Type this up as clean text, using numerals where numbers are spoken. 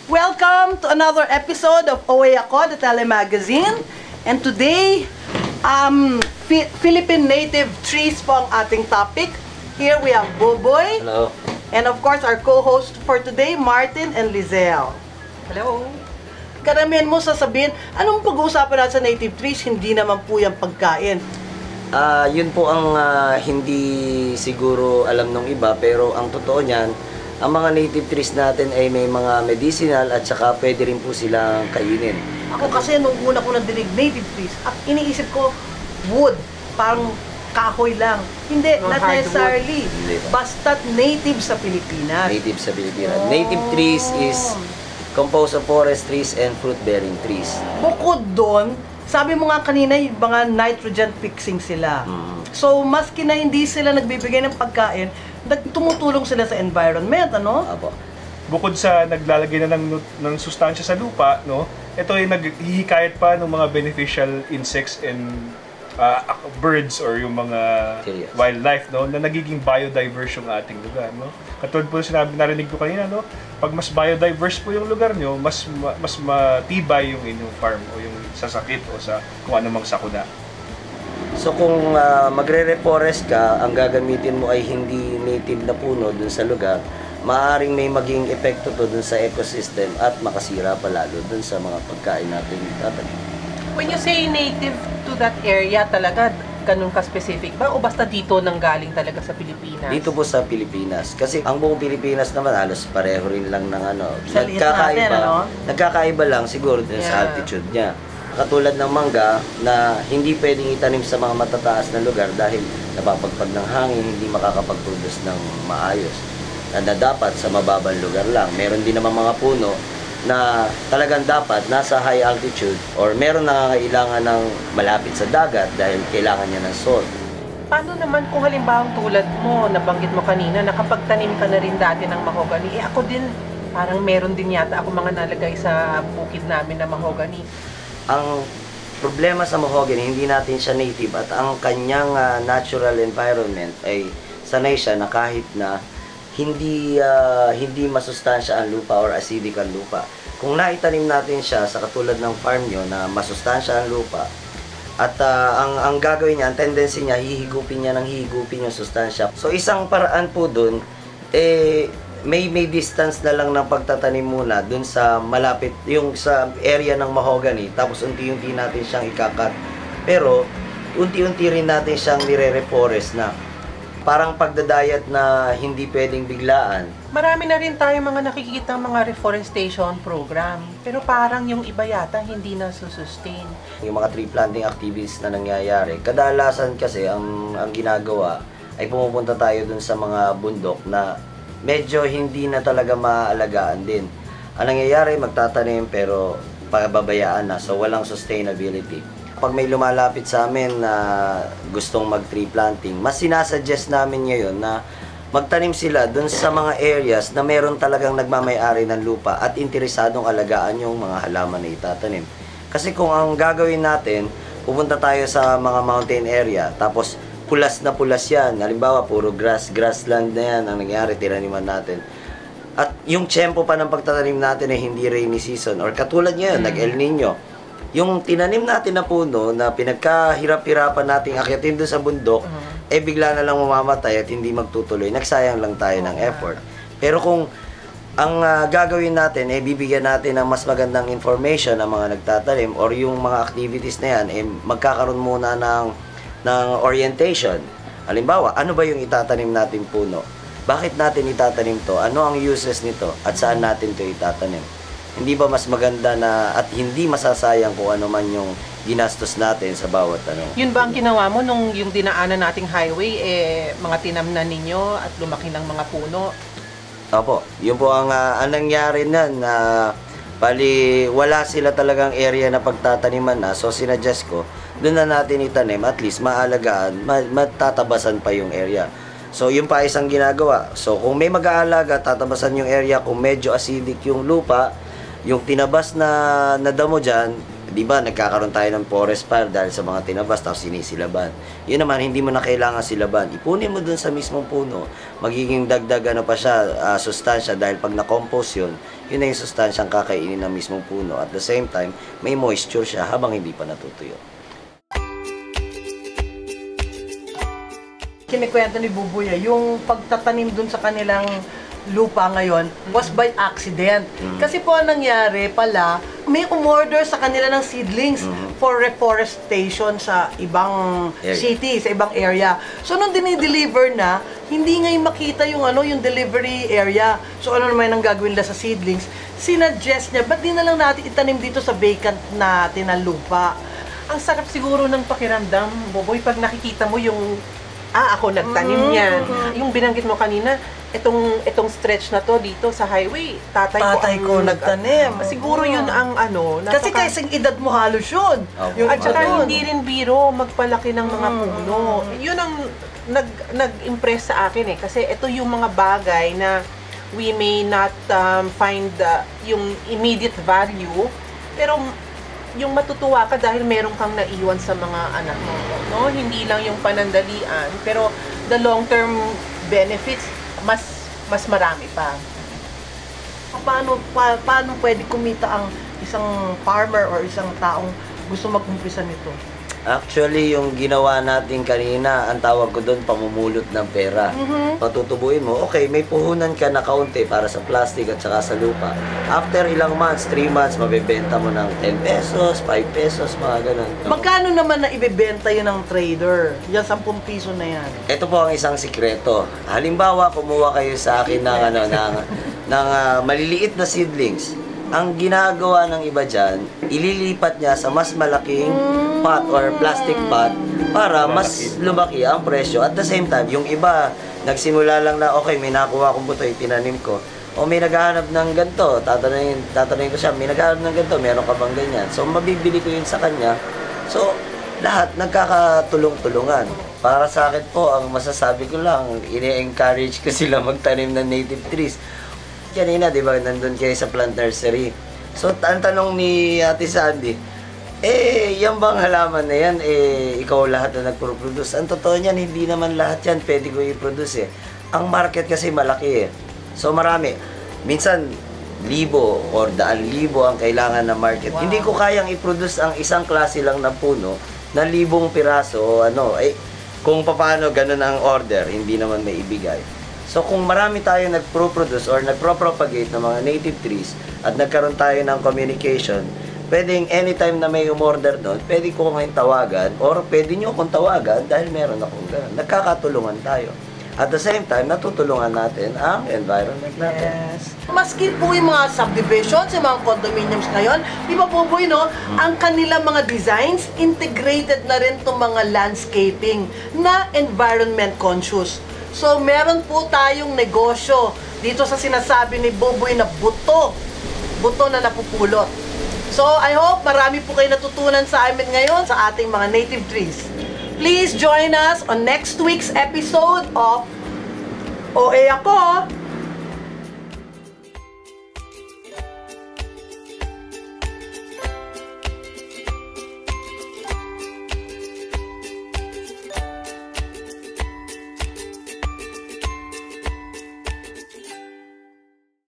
Welcome to another episode of OA Ako, the Telemagazine. And today, Philippine native trees po ang ating topic. Here we have Boboy. Hello. And of course, our co-host for today, Martin and Lizelle. Hello. Karamihan mo sasabihin, anong pag-uusapan natin sa native trees? Hindi naman po yung pagkain. Yun po ang hindi siguro alam ng iba, pero ang totoo niyan, ang mga native trees natin ay may mga medicinal at saka pwede rin po silang kainin. Ako kasi nung una ko nadinig native trees, iniisip ko wood, parang kahoy lang. Hindi, not necessarily. Basta't native sa Pilipinas. Native sa Pilipinas. Native trees is composed of forest trees and fruit-bearing trees. Bukod doon, sabi mo nga kanina, yung mga nitrogen fixing sila. So, maski na hindi sila nagbibigay ng pagkain, tumutulong sila sa environment, ano? Apo. Bukod sa naglalagay na ng sustansya sa lupa, no, ito ay naghihikayat pa ng mga beneficial insects and birds or yung mga wildlife, no, na nagiging biodiverse yung ating lugar, no. Katulad po sinabi, narinig ko kanina, no, pag mas biodiverse po yung lugar nyo, mas matibay yung inyong farm o yung sasakit o sa kung anumang sakuna. So kung magre-reforest ka, ang gagamitin mo ay hindi native na puno dun sa lugar, maaaring may maging epekto to dun sa ecosystem at makasira pa lalo dun sa mga pagkain natin tatanim. When you say native to that area talaga, ganun ka-specific ba? O basta dito nang galing talaga sa Pilipinas? Dito po sa Pilipinas. Kasi ang buong Pilipinas naman halos pareho rin lang ng ano. Sa liit natin, ano? Nagkakaiba lang siguro din sa altitude niya. Katulad ng mangga na hindi pwedeng itanim sa mga matataas na lugar dahil napapagpag ng hangin, hindi makakapag-produce ng maayos. Na dapat sa mababang lugar lang. Meron din naman mga puno na talagang dapat nasa high altitude or meron nangangailangan ng malapit sa dagat dahil kailangan niya ng salt. Paano naman kung halimbawa tulad mo, nabanggit mo kanina, nakapagtanim ka na rin dati ng mahogany? Ako din, parang meron din yata ako mga nalagay sa bukid namin na mahogany. Ang problema sa mahogany, hindi natin siya native at ang kanyang natural environment ay sanay siya na kahit na hindi masustansya ang lupa or acidic ang lupa. Kung naitanim natin siya sa katulad ng farm nyo na masustansya ang lupa at ang gagawin niya, ang tendency niya, hihigupin yung sustansya. So isang paraan po dun, may distance na lang ng pagtatanim muna dun sa malapit, yung sa area ng mahogany, tapos unti-unti natin siyang ikakat. Pero unti-unti rin natin siyang nire-reforest na parang pagdadayat na hindi pwedeng biglaan. Marami na rin tayo mga nakikita mga reforestation program. Pero parang yung iba yata hindi na susustain. Yung mga tree planting activities na nangyayari, kadalasan kasi ang ginagawa ay pumupunta tayo dun sa mga bundok na medyo hindi na talaga maaalagaan din. Ang nangyayari, magtatanim pero pababayaan na, so walang sustainability. Pag may lumalapit sa amin na gustong mag-tree planting, mas sinasuggest namin ngayon na magtanim sila dun sa mga areas na meron talagang nagmamay-ari ng lupa at interesadong alagaan yung mga halaman na itatanim. Kasi kung ang gagawin natin, pupunta tayo sa mga mountain area, tapos pulas na pulas yan. Halimbawa, puro grassland na yan ang nangyari, tinaniman natin. At yung tiyempo pa ng pagtatanim natin ay hindi rainy season. Or katulad ngayon, nag-El Nino. Yung tinanim natin na puno na pinagkahirap-hirapan nating akyatin doon sa bundok, bigla na lang mamamatay at hindi magtutuloy. Nagsayang lang tayo ng effort. Pero kung ang gagawin natin, bibigyan natin ng mas magandang information ng mga nagtatanim or yung mga activities na yan, magkakaroon muna ng orientation. Halimbawa, ano ba yung itatanim natin puno? Bakit natin itatanim to? Ano ang uses nito? At saan natin to itatanim? Hindi ba mas maganda na at hindi masasayang kung ano man yung ginastos natin sa bawat ano? Yun ba ang ginawa mo nung yung dinaanan nating highway, mga tinamnan ninyo at lumaki ng mga puno? Opo, yun po ang nangyari nan. Bali, wala sila talagang area na pagtataniman na, so sinuggest ko, doon na natin itanim, at least maalagaan, matatabasan pa yung area. So, yun pa isang ginagawa. So, kung may mag-aalaga, tatabasan yung area. Kung medyo acidic yung lupa, yung tinabas na damo dyan, di ba, nagkakaroon tayo ng forest fire dahil sa mga tinabas tapos sinisilaban. Yun naman, hindi mo na kailangan silaban. Ipunin mo dun sa mismong puno, magiging dagdag ano pa siya, sustansya, dahil pag na-compose yun, yun na yung sustansyang kakainin ng mismong puno. At the same time, may moisture siya habang hindi pa natutuyo. Kinikwento ni Buboy, yung pagtatanim dun sa kanilang lupa ngayon was by accident. Kasi po ang nangyari pala, may umorder sa kanila ng seedlings for reforestation sa ibang city, sa ibang area. So nung dinideliver na, hindi ngayon makita yung yung delivery area. So ano naman ang gagawin nila sa seedlings? Sinuggest niya, ba't di na lang natin itanim dito sa vacant natin na lupa? Ang sarap siguro ng pakiramdam, Boboy, pag nakikita mo yung ako nagtanim yan. Yung binanggit mo kanina, itong stretch na to dito sa highway, tatay ko ang nagtanim. Siguro yun ang Kasi kasing edad mo halos yun. Yung at saka hindi rin biro magpalaki ng mga puno. Yun ang nag-impress sa akin kasi ito yung mga bagay na we may not find yung immediate value, pero yung matutuwa ka dahil meron kang naiwan sa mga anak mo, no? Hindi lang yung panandalian, pero the long-term benefits mas marami pa. Paano pwede kumita ang isang farmer or isang taong gusto mag-umpisa nito? Actually, yung ginawa natin kanina, ang tawag ko doon, pamumulot ng pera. Patutubuin mo, okay, may puhunan ka na kaunti para sa plastic at saka sa lupa. After ilang months, 3 months, mabibenta mo ng 10 pesos, 5 pesos, mga ganun. Magkano naman na ibebenta yun ng trader? Yan, 10 piso na yan. Ito po ang isang sikreto. Halimbawa, kumuha kayo sa akin ng maliliit na seedlings. Ang ginagawa ng iba dyan, ililipat niya sa mas malaking pot or plastic pot para mas lumaki ang presyo. At the same time, yung iba, nagsimula lang na, okay, may nakuha kong buto, itinanim ko. O may naghahanap ng ganito, tatanungin ko siya, may naghahanap ng ganito, meron ka bang ganyan? So, mabibili ko yun sa kanya. So, lahat nagkakatulong-tulungan. Para sa akin po, ang masasabi ko lang, ini-encourage ko sila magtanim ng native trees. Kanina, di ba, nandun kayo sa plant nursery. So, ang tanong ni Ate Sandy, yan bang halaman na yan, ikaw lahat na nagproduce? Ang totoo niyan, hindi naman lahat yan pwede ko i-produce Ang market kasi malaki So, marami. Minsan, 1,000 or 1,000 ang kailangan ng market. Wow. Hindi ko kayang i-produce ang isang klase lang ng puno na 1,000 piraso o kung paano ganun ang order, hindi naman may ibigay. So kung marami tayo nagpro-produce or nagpro-propagate ng mga native trees at nagkaroon tayo ng communication, pwedeng anytime na may umorder doon, pwede ko ngayon tawagan or pwede nyo akong tawagan dahil meron akong gano'n. Nagkakatulungan tayo. At the same time, natutulungan natin ang environment natin. Yes. Maski po yung mga subdivisions, yung mga condominiums ngayon, di ba po boy, no? Ang kanilang mga designs, integrated na rin itong mga landscaping na environment conscious. So, meron po tayong negosyo dito sa sinasabi ni Buboy na buto na napupulot. So, I hope marami po kayo natutunan sa amin ngayon sa ating mga native trees. Please join us on next week's episode of OA Ako!